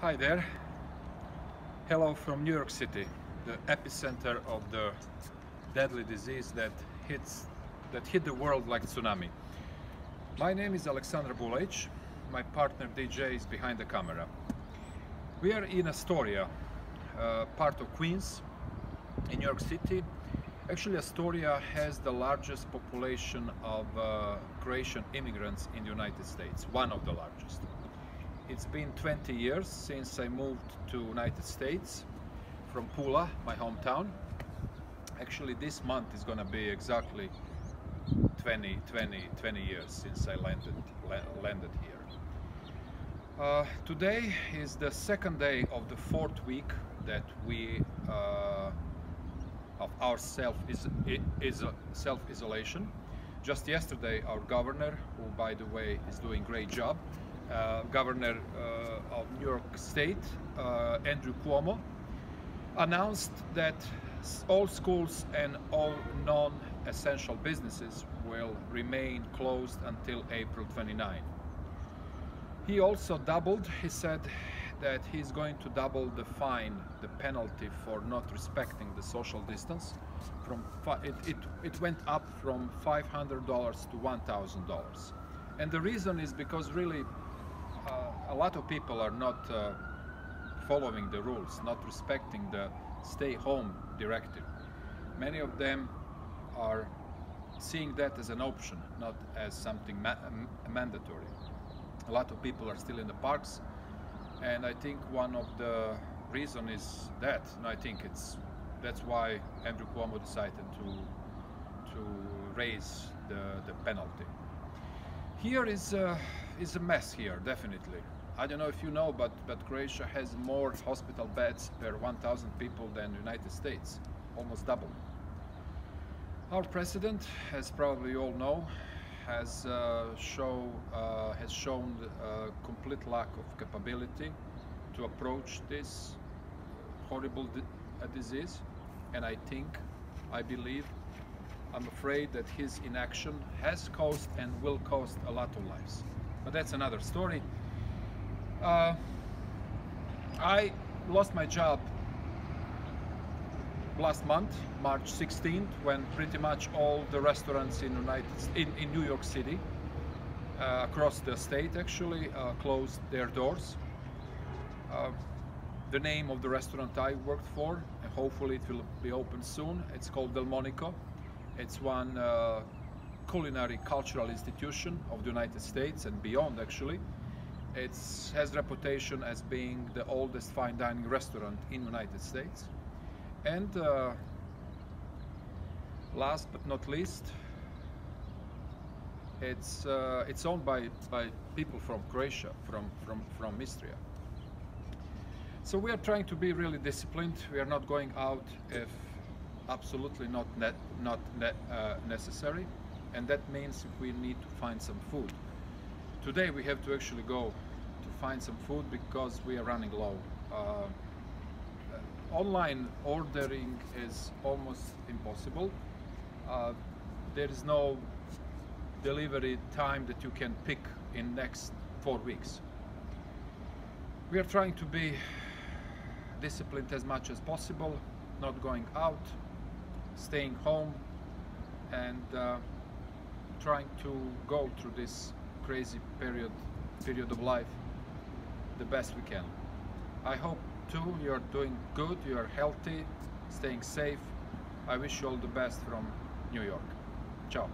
Hi there. Hello from New York City, the epicenter of the deadly disease that hit the world like tsunami. My name is Aleksandar Bulajić. My partner DJ is behind the camera. We are in Astoria, part of Queens in New York City. Actually, Astoria has the largest population of Croatian immigrants in the United States, one of the largest. It's been 20 years since I moved to United States from Pula, my hometown. Actually, this month is going to be exactly 20 years since I landed here. Today is the second day of the fourth week that we of our self-isolation. Just yesterday, our governor, who by the way is doing a great job, Governor of New York State, Andrew Cuomo, announced that all schools and all non-essential businesses will remain closed until April 29. He also he said that he's going to double the fine, the penalty for not respecting the social distance. It went up from $500 to $1,000. And the reason is because really a lot of people are not following the rules, not respecting the stay home directive. Many of them are seeing that as an option, not as something mandatory. A lot of people are still in the parks, and I think one of the reason is that, and I think that's why Andrew Cuomo decided to raise the penalty. Here is a mess here, definitely. I don't know if you know, but Croatia has more hospital beds per 1,000 people than the United States, almost double. Our president, as probably you all know, has shown a complete lack of capability to approach this horrible disease, and I'm afraid that his inaction has caused and will cost a lot of lives. But that's another story. I lost my job last month, March 16th, when pretty much all the restaurants in New York City, across the state actually, closed their doors. The name of the restaurant I worked for, and hopefully it will be open soon, it's called Delmonico. It's one culinary cultural institution of the United States and beyond actually. It has reputation as being the oldest fine dining restaurant in the United States. And last but not least, it's owned by people from Croatia, from Istria. So we are trying to be really disciplined. We are not going out if absolutely not necessary, and that means we need to find some food. Today we have to actually go to find some food because we are running low. Online ordering is almost impossible. There is no delivery time that you can pick in next 4 weeks. We are trying to be disciplined as much as possible, not going out, staying home, and trying to go through this crazy period of life the best we can. I hope too you're doing good, you're healthy, staying safe. I wish you all the best from New York. Ciao.